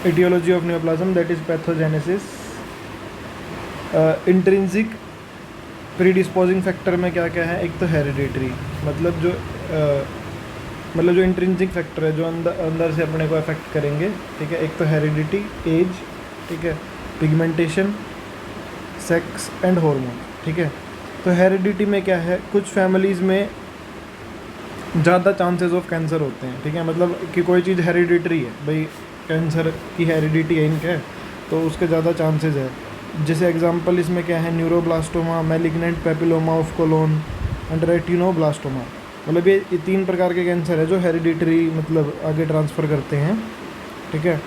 etiology of neoplasm, that is pathogenesis. Intrinsic predisposing factor में क्या क्या है? एक तो हेरिडिटरी, मतलब जो इंट्रिंसिक फैक्टर है जो अंदर से अपने को अफेक्ट करेंगे, ठीक है। एक तो हेरिडिटी, एज, ठीक है, पिगमेंटेशन, सेक्स एंड हार्मोन, ठीक है। तो हेरिडिटी में क्या है? कुछ फैमिलीज़ में ज़्यादा चांसेस ऑफ कैंसर होते हैं, ठीक है। मतलब कि कोई चीज़ हेरिडिटरी है, भाई कैंसर की हेरिडिटी है इनके, तो उसके ज़्यादा चांसेस है। जैसे एग्जांपल इसमें क्या है? Neuroblastoma, malignant papilloma of colon and retinoblastoma. मतलब ये 3 प्रकार के कैंसर है जो हेरिडिटरी मतलब आगे ट्रांसफ़र करते हैं, ठीक है।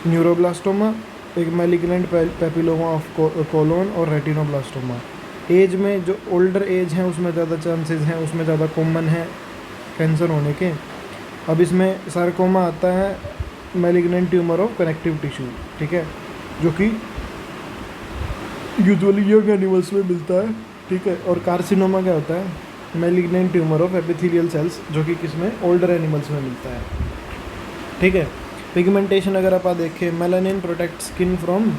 न्यूरोब्लास्टोमा, एक मैलिग्नेंट पेपिलोमा ऑफ कोलोन और रेटिनोब्लास्टोमा। एज में जो ओल्डर एज है उसमें ज़्यादा चांसेस हैं, उसमें ज़्यादा कॉमन है कैंसर होने के। अब इसमें सार्कोमा आता है, malignant tumour of connective tissue, ठीक है, जो कि यूजुअली यंग एनिमल्स में मिलता है, ठीक है। और कार्सिनोमा क्या होता है? Malignant tumour of epithelial cells, जो कि किसमें? ओल्डर एनिमल्स में मिलता है, ठीक है। पिगमेंटेशन अगर आप देखें, मेलानिन प्रोटेक्ट स्किन फ्रॉम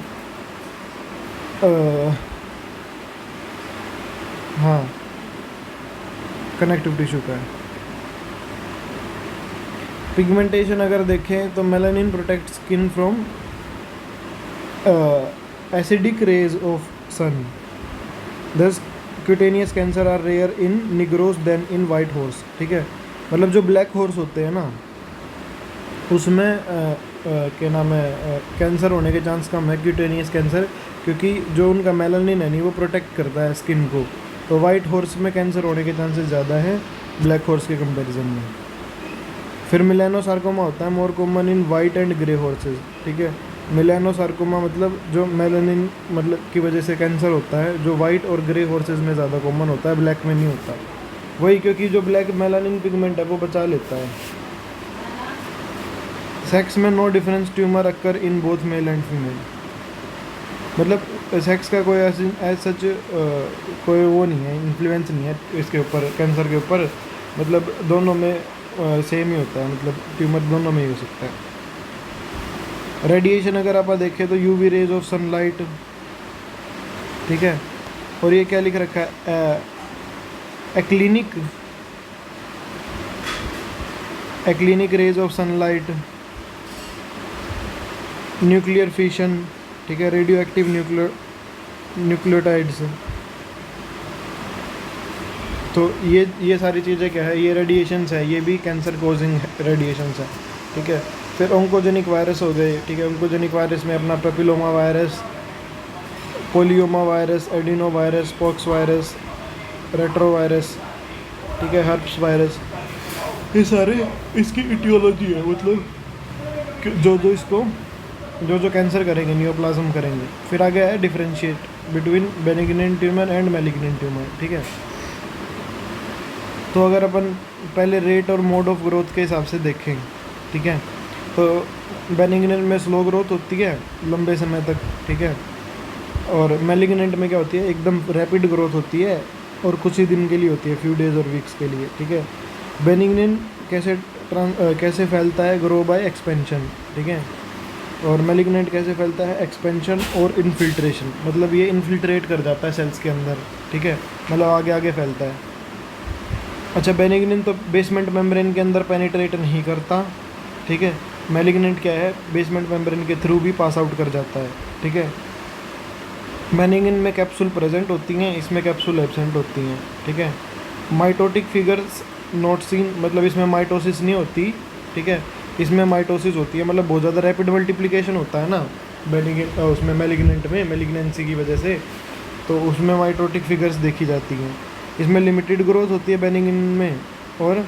हाँ कनेक्टिव टिश्यू का है। पिगमेंटेशन अगर देखें तो melanin protect skin from acidic rays of sun, thus cutaneous cancer are rare in negroes than in white horse, ठीक है। मतलब जो ब्लैक हॉर्स होते हैं ना, उसमें क्या नाम है, कैंसर होने के चांस कम है, क्यूटेनियस कैंसर, क्योंकि जो उनका मेलानिन है नहीं वो प्रोटेक्ट करता है स्किन को। तो वाइट हॉर्स में कैंसर होने के चांसेस ज़्यादा हैं ब्लैक हॉर्स के कंपैरिजन में। फिर मिलेनोसार्कोमा होता है, more common in white and grey horse's, ठीक है। मिलेनोसार्कोमा मतलब जो मेलानिन मतलब की वजह से कैंसर होता है, जो वाइट और ग्रे हॉर्सेज में ज़्यादा कॉमन होता है, ब्लैक में नहीं होता। वही क्योंकि जो ब्लैक मेलानिन पिगमेंट है वो बचा लेता है। सेक्स में no difference tumour occur in both male and female, मतलब सेक्स का कोई एज सच कोई वो नहीं है, इन्फ्लुएंस नहीं है इसके ऊपर, कैंसर के ऊपर। मतलब दोनों में सेम ही होता है, मतलब ट्यूमर दोनों में ही हो सकता है। रेडिएशन अगर आप देखें तो यूवी रेज ऑफ सनलाइट, ठीक है। और ये क्या लिख रखा है? Actinic rays of sunlight, nuclear fission, ठीक है, रेडियो एक्टिव न्यूक्लियोटाइड्स। तो ये सारी चीज़ें क्या है? ये रेडिएशंस है, ये भी कैंसर कोजिंग रेडिएशंस है, ठीक है। फिर ऑन्कोजेनिक वायरस हो गए, ठीक है। ऑन्कोजेनिक वायरस में अपना papilloma virus, polyoma virus, adeno virus, pox virus, retro virus, ठीक है, हर्प्स वायरस, ये सारे इसकी इटियोलॉजी है, मतलब जो कैंसर करेंगे, नियोप्लाज्म करेंगे। फिर आगे है differentiate between benignant tumour and malignant tumour, ठीक है। तो अगर अपन पहले रेट और मोड ऑफ ग्रोथ के हिसाब से देखें, ठीक है, तो बेनिग्नेंट में स्लो ग्रोथ होती है लंबे समय तक, ठीक है। और मैलिग्नेंट में क्या होती है? एकदम रैपिड ग्रोथ होती है और कुछ ही दिन के लिए होती है, फ्यू डेज और वीक्स के लिए, ठीक है। बेनिग्नेंट कैसे फैलता है? ग्रो बाय एक्सपेंशन, ठीक है। और मैलिग्नेंट कैसे फैलता है? एक्सपेंशन और इन्फिल्ट्रेशन, मतलब ये इन्फिल्ट्रेट कर जाता है सेल्स के अंदर, ठीक है, मतलब आगे आगे फैलता है। अच्छा, बेनिग्नेंट तो बेसमेंट मेम्ब्रेन के अंदर पेनिट्रेट नहीं करता, ठीक है। मैलिग्नेंट क्या है? बेसमेंट मेम्ब्रेन के थ्रू भी पास आउट कर जाता है, ठीक है। बेनिग्नेंट में कैप्सूल प्रेजेंट होती हैं, इसमें कैप्सूल एब्सेंट होती हैं, ठीक है। माइटोटिक फिगर्स नॉट सीन, मतलब इसमें माइटोसिस नहीं होती, ठीक है। इसमें माइटोसिस होती है, मतलब बहुत ज़्यादा रैपिड मल्टीप्लिकेशन होता है ना बेनिग्नेंट, उसमें मैलिग्नेंट में मैलिग्नेंसी की वजह से, तो उसमें माइटोटिक फिगर्स देखी जाती हैं। इसमें लिमिटेड ग्रोथ होती है बेनिग्नेंट में, और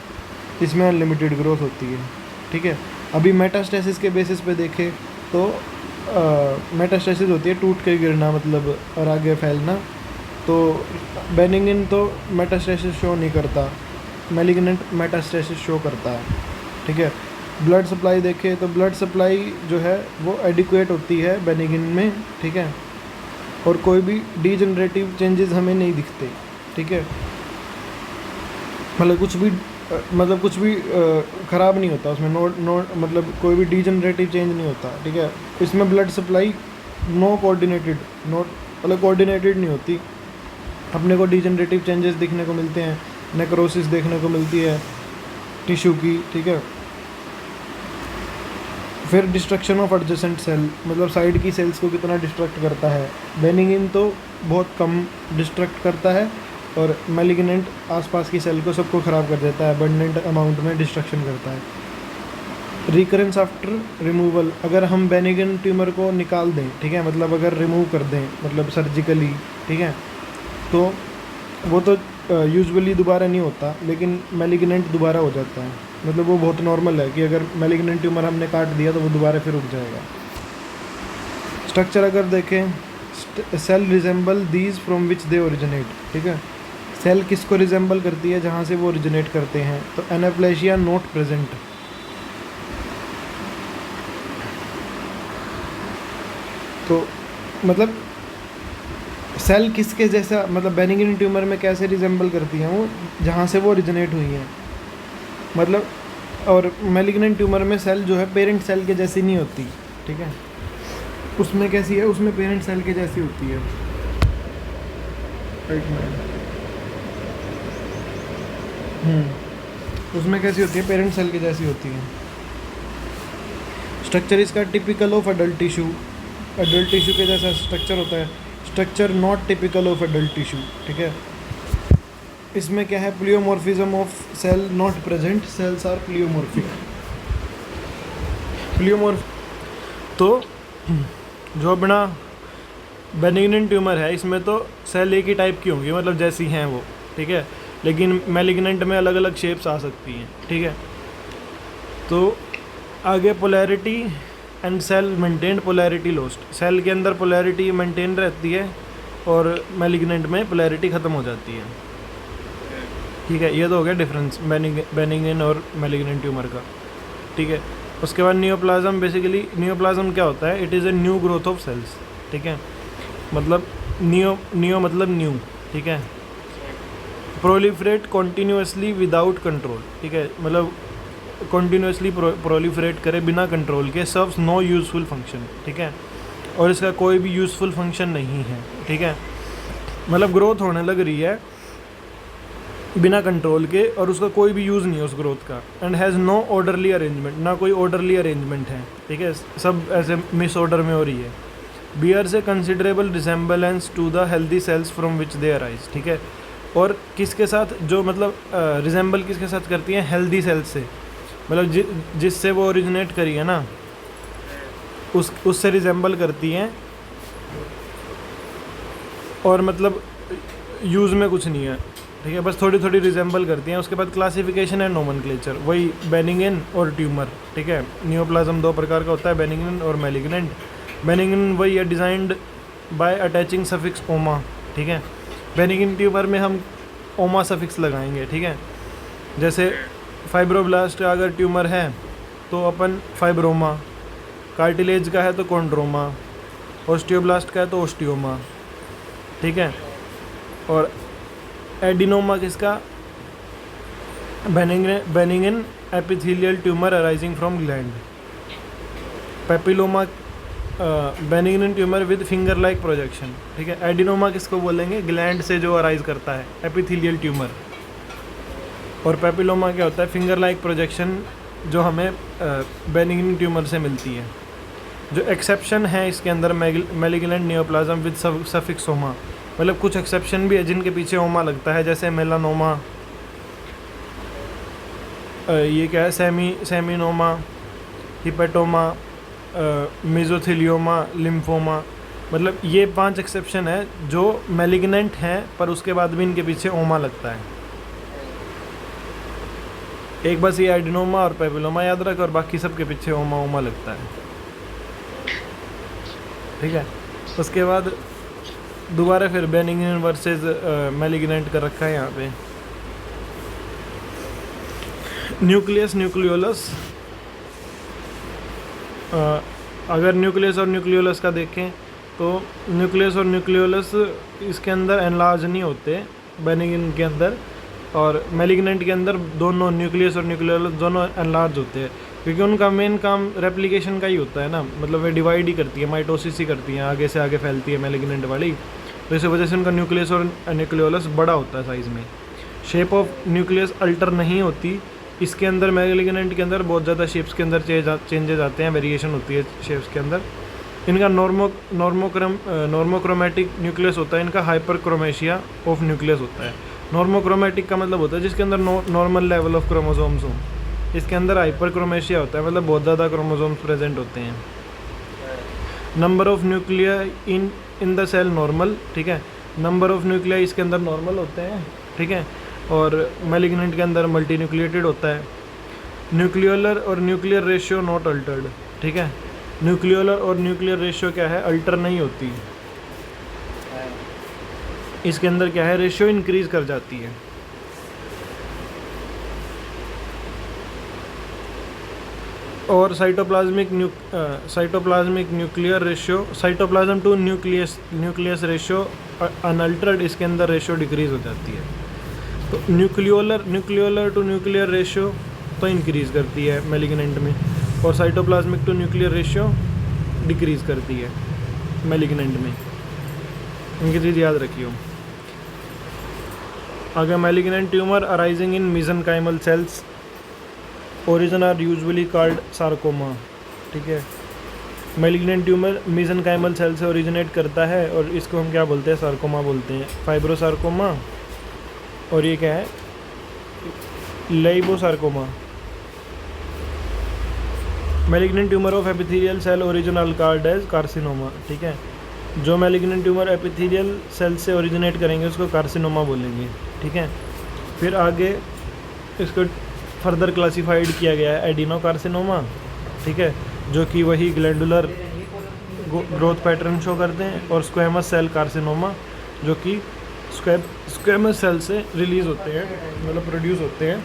इसमें अनलिमिटेड ग्रोथ होती है, ठीक है। अभी मेटास्टेसिस के बेसिस पे देखें तो मेटास्टेसिस होती है टूट के गिरना, मतलब और आगे फैलना। तो बेनिग्नेंट तो मेटास्टेसिस शो नहीं करता, मैलिग्नेंट मेटास्टेसिस शो करता है, ठीक है। ब्लड सप्लाई देखें तो ब्लड सप्लाई जो है वो एडिक्वेट होती है बेनिग्नेंट में, ठीक है। और कोई भी डीजनरेटिव चेंजेस हमें नहीं दिखते, ठीक है। मतलब कुछ भी मतलब कुछ भी ख़राब नहीं होता उसमें, नो मतलब कोई भी डीजनरेटिव चेंज नहीं होता, ठीक है। इसमें blood supply no coordinated, not मतलब कोऑर्डिनेटेड नहीं होती, अपने को डीजनरेटिव चेंजेस दिखने को मिलते हैं, नेक्रोसिस देखने को मिलती है टिश्यू की, ठीक है। फिर डिस्ट्रक्शन ऑफ एडजेसेंट सेल, मतलब साइड की सेल्स को कितना डिस्ट्रक्ट करता है। बेनिग्न तो बहुत कम डिस्ट्रक्ट करता है, और मैलिग्नेंट आसपास की सेल को सबको ख़राब कर देता है, अबंडेंट अमाउंट में डिस्ट्रक्शन करता है। रिकरेंस आफ्टर रिमूवल, अगर हम बेनिग्न ट्यूमर को निकाल दें, ठीक है, मतलब अगर रिमूव कर दें मतलब सर्जिकली, ठीक है, तो वो तो यूजुअली दोबारा नहीं होता, लेकिन मैलिग्नेंट दोबारा हो जाता है। मतलब वो बहुत नॉर्मल है कि अगर मैलिग्नेंट ट्यूमर हमने काट दिया तो वो दोबारा फिर उग जाएगा। स्ट्रक्चर अगर देखें, cell resemble these from which they originate, ठीक है। सेल किसको रिजेंबल करती है, जहाँ से वो ओरिजिनेट करते हैं। तो एनाप्लेशिया नॉट प्रेजेंट, तो मतलब सेल किसके जैसा, मतलब बेनिग्न ट्यूमर में कैसे रिजेंबल करती हैं वो, जहाँ से वो ओरिजिनेट हुई हैं मतलब। और मैलिग्नेंट ट्यूमर में सेल जो है पेरेंट सेल के जैसी नहीं होती, ठीक है। उसमें कैसी है, उसमें पेरेंट सेल के जैसी होती है। एक मिनट, उसमें कैसी होती है, पेरेंट सेल की जैसी होती है। स्ट्रक्चर इसका typical of adult tissue, adult tissue के जैसा स्ट्रक्चर होता है। Structure not typical of adult tissue, ठीक है। इसमें क्या है, pleomorphism of cell not present, cells are pleomorphic. Pleomorph तो जो अपना बेनिग्नेंट ट्यूमर है इसमें तो सेल एक ही टाइप की होंगी, मतलब जैसी हैं वो, ठीक है। लेकिन मैलिग्नेंट में अलग अलग शेप्स आ सकती हैं, ठीक है। तो आगे polarity and cell maintained polarity lost, cell के अंदर पोलैरिटी मेंटेन रहती है और मैलिग्नेंट में पोलैरिटी ख़त्म हो जाती है, ठीक है। ये तो हो गया डिफरेंस बेनिग्न और मैलिग्नेंट ट्यूमर का, ठीक है। उसके बाद नियोप्लाज्म, बेसिकली नियोप्लाज्म क्या होता है, it is a new growth of cells, ठीक है। मतलब नियो मतलब न्यू, ठीक है। प्रोलिफरेट कॉन्टीन्यूसली विदाउट कंट्रोल, ठीक है, मतलब कॉन्टीन्यूसली प्रोलिफरेट करे बिना कंट्रोल के, सर्व्स नो यूज़फुल फंक्शन, ठीक है। और इसका कोई भी यूज़फुल फंक्शन नहीं है, ठीक है। मतलब ग्रोथ होने लग रही है बिना कंट्रोल के और उसका कोई भी यूज़ नहीं है उस ग्रोथ का। And has no orderly arrangement, ना कोई ऑर्डरली अरेंजमेंट है, ठीक है, सब ऐसे मिस ऑर्डर में हो रही है। Bears a considerable resemblance to the healthy cells from which they arise, ठीक है। और किसके साथ जो मतलब रिजेंबल किसके साथ करती हैं, हेल्दी सेल्स से, मतलब जिससे वो ओरिजिनेट करी है ना उससे रिजेंबल करती हैं, और मतलब यूज़ में कुछ नहीं है, ठीक है, बस थोड़ी थोड़ी रिजेंबल करती हैं। उसके बाद क्लासिफिकेशन है नोमेनक्लेचर, वही बेनिग्न और ट्यूमर, ठीक है। नियोप्लाज्म दो प्रकार का होता है, बेनिग्न और मैलिग्नेंट। बेनिग्न वही है डिज़ाइंड बाय अटैचिंग सफिक्स ओमा, ठीक है। बेनिग्न ट्यूमर में हम ओमा सफिक्स लगाएंगे, ठीक है। जैसे फाइब्रोब्लास्ट का अगर ट्यूमर है तो अपन फाइब्रोमा, कार्टिलेज का है तो कॉन्ड्रोमा, ऑस्टियोब्लास्ट का है तो ओस्टियोमा, ठीक है। और एडिनोमा किसका, benign epithelial tumour arising from gland. Papilloma benign tumour with finger like projection, ठीक है। एडिनोमा किसको बोलेंगे, ग्लैंड से जो अराइज करता है एपिथेलियल ट्यूमर। और पेपिलोमा क्या होता है, फिंगर लाइक प्रोजेक्शन जो हमें बेनिग्न ट्यूमर से मिलती है। जो एक्सेप्शन है इसके अंदर मैलिग्नेंट नियोप्लाज्म विद सफिक्स ओमा, मतलब कुछ एक्सेप्शन भी है जिनके पीछे ओमा लगता है, जैसे मेलानोमा, ये क्या है, सेमिनोमा, हिपेटोमा, मेसोथेलियोमा, लिम्फोमा, मतलब ये 5 एक्सेप्शन है जो मैलिग्नेंट हैं पर उसके बाद भी इनके पीछे ओमा लगता है। एक बस ये एडिनोमा और पेपिलोमा याद रख, और बाकी सब के पीछे ओमा लगता है, ठीक है। उसके बाद दोबारा फिर बेनिग्न वर्सेस मैलिग्नेंट कर रखा है यहाँ पे। न्यूक्लियस न्यूक्लियोलस, अगर न्यूक्लियस और न्यूक्लियोलस का देखें तो न्यूक्लियस और न्यूक्लियोलस इसके अंदर एनलार्ज नहीं होते बेनिग्न के अंदर, और मैलिग्नेंट के अंदर दोनों न्यूक्लियस और न्यूक्लियोलस दोनों एनलार्ज होते हैं, क्योंकि उनका मेन काम रेप्लिकेशन का ही होता है ना, मतलब वे डिवाइड ही करती है, माइटोसिस ही करती हैं, आगे से आगे फैलती है मैलिग्नेंट वाली, तो इस वजह से उनका न्यूक्लियस और न्यूक्लियोलस बड़ा होता है साइज़ में। शेप ऑफ न्यूक्लियस अल्टर नहीं होती इसके अंदर, मैलिग्नेंट के अंदर बहुत ज़्यादा शेप्स के अंदर चेंजेज आते हैं, वेरिएशन होती है शेप्स के अंदर। इनका नॉर्मोक्रोमैटिक न्यूक्लियस होता है, इनका हाइपरक्रोमेशिया ऑफ न्यूक्लियस होता है। नॉर्मोक्रोमैटिक का मतलब होता है जिसके अंदर नॉर्मल लेवल ऑफ क्रोमोसोम्स हों, इसके अंदर हाइपरक्रोमेशिया होता है, मतलब बहुत ज़्यादा क्रोमोसोम्स प्रेजेंट होते हैं। Number of nuclei in the cell normal, ठीक है, नंबर ऑफ न्यूक्लिया इसके अंदर नॉर्मल होते हैं, ठीक है, और मैलिग्नेंट के अंदर मल्टी न्यूक्लिएटेड होता है। न्यूक्लियोलर और न्यूक्लियर रेशियो नॉट अल्टर्ड, ठीक है, न्यूक्लियोलर और न्यूक्लियर रेशियो क्या है, अल्टर नहीं होती, इसके अंदर क्या है, रेशियो इंक्रीज कर जाती है। और cytoplasmic nuclear ratio, cytoplasm to nucleus ratio unaltered, इसके अंदर रेशियो डिक्रीज हो जाती है। तो न्यूक्लियोलर टू न्यूक्लियर रेशियो तो इंक्रीज करती है मैलिग्नेंट में, और cytoplasmic to nuclear ratio decrease करती है मैलिग्नेंट में, इनकी चीज़ याद रखियो। अगर malignant tumour arising in mesenchymal cells, origin are usually called sarcoma, ठीक है, मैलिग्नेंट ट्यूमर मेसेनकाइमल सेल से ओरिजिनेट करता है और इसको हम क्या बोलते हैं, सार्कोमा बोलते हैं, फाइब्रोसार्कोमा, और ये क्या है, liposarcoma. Malignant tumour of epithelial cell original called as carcinoma, ठीक है, जो मैलिग्नेंट ट्यूमर एपिथेलियल सेल से ओरिजिनेट करेंगे उसको कार्सिनोमा बोलेंगे, ठीक है। फिर आगे इसको फर्दर क्लासिफाइड किया गया है एडिनोकार्सिनोमा, ठीक है, जो कि वही ग्लैंडुलर ग्रोथ पैटर्न शो करते हैं, और स्क्वेमस सेल कार्सिनोमा, जो कि स्क्वेमस सेल से रिलीज होते हैं, मतलब प्रोड्यूस होते हैं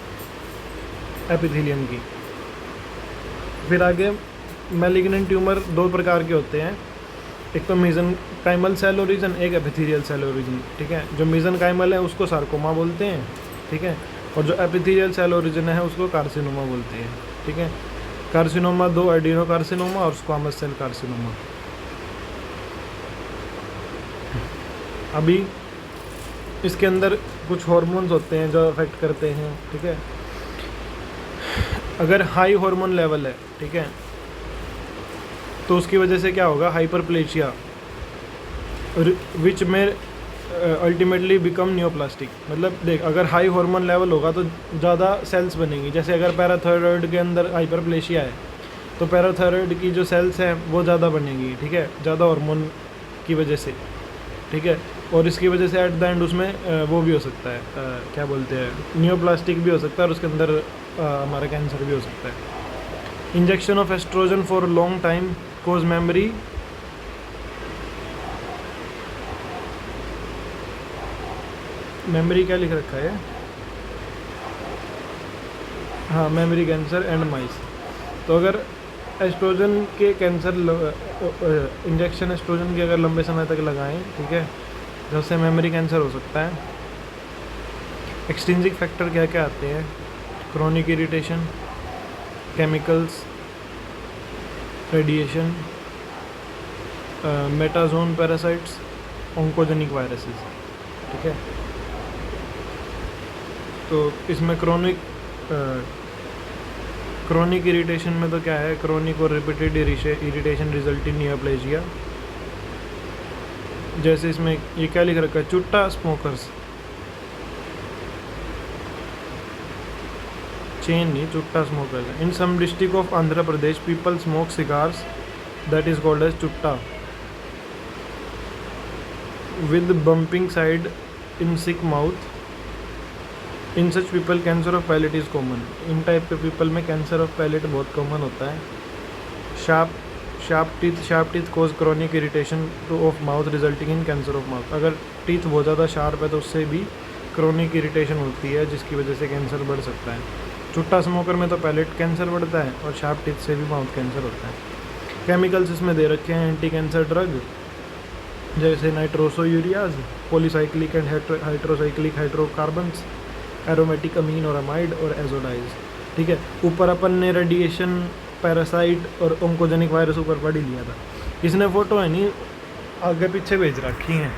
एपिथेलियम की। फिर आगे मैलिग्नेंट ट्यूमर दो प्रकार के होते हैं, एक तो मेसेनकाइमल सेल ओरिजिन, एक एपिथेलियल सेल ओरिजिन, ठीक है। जो मेसेनकाइमल है उसको सार्कोमा बोलते हैं, ठीक है, और जो एपिथेलियल सेल ओरिजिन है उसको कार्सिनोमा बोलते हैं, ठीक है। कार्सिनोमा दो, एडिनोकार्सिनोमा और स्क्वामस सेल कार्सिनोमा। अभी इसके अंदर कुछ हार्मोन्स होते हैं जो अफेक्ट करते हैं, ठीक है। अगर हाई हार्मोन लेवल है, ठीक है, तो उसकी वजह से क्या होगा, हाइपरप्लेशिया, विच में अल्टीमेटली बिकम नियोप्लास्टिक। मतलब देख, अगर हाई हार्मोन लेवल होगा तो ज़्यादा सेल्स बनेंगी, जैसे अगर पैराथायरॉयड के अंदर हाइपरप्लेशिया है तो पैराथायरॉयड की जो सेल्स हैं वो ज़्यादा बनेंगी, ठीक है, ज़्यादा हार्मोन की वजह से, ठीक है। और इसकी वजह से एट द एंड उसमें वो भी हो सकता है, क्या बोलते हैं, नियोप्लास्टिक भी हो सकता है, और उसके अंदर हमारा कैंसर भी हो सकता है। Injection of oestrogen for long time cause mammary, mammary क्या लिख रखा है, हाँ, मेमोरी कैंसर एंड माइस। तो अगर एस्ट्रोजन के कैंसर इंजेक्शन एस्ट्रोजन के अगर लंबे समय तक लगाएं, ठीक है, तो उससे मेमोरी कैंसर हो सकता है। एक्सट्रिंसिक फैक्टर क्या क्या आते हैं, chronic irritation, chemicals, radiation, metazoan parasites, oncogenic viruses, ठीक है। तो इसमें क्रोनिक इरिटेशन में तो क्या है, क्रोनिक और repeated irritation result in neoplasia. जैसे इसमें ये क्या लिख रखा है, चुट्टा स्मोकर्स, चेन नहीं, चुट्टा स्मोकर्स है। In some district of Andhra Pradesh people smoke cigars that is called as chutta with bumping side in sick mouth. In such people cancer of palate is common. इन टाइप के पीपल में कैंसर ऑफ पैलेट बहुत common होता है। Sharp teeth cause chronic irritation of mouth resulting in cancer of mouth. अगर teeth बहुत ज़्यादा sharp है तो उससे भी क्रॉनिक इरिटेशन होती है, जिसकी वजह से कैंसर बढ़ सकता है। चुट्टा स्मोकर में तो पैलेट कैंसर बढ़ता है और शार्प टीथ से भी माउथ कैंसर होता है। केमिकल्स इसमें दे रखे हैं एंटी कैंसर ड्रग, जैसे nitrosoureas, polycyclic and hydrocyclic hydrocarbons, aromatic amine और अमाइड और एजोडाइज, ठीक है। ऊपर अपन ने रेडिएशन, पैरासाइट और ओंकोजेनिक वायरस ऊपर पढ़ ही लिया था। इसने फ़ोटो है नहीं आगे पीछे भेज रखी हैं।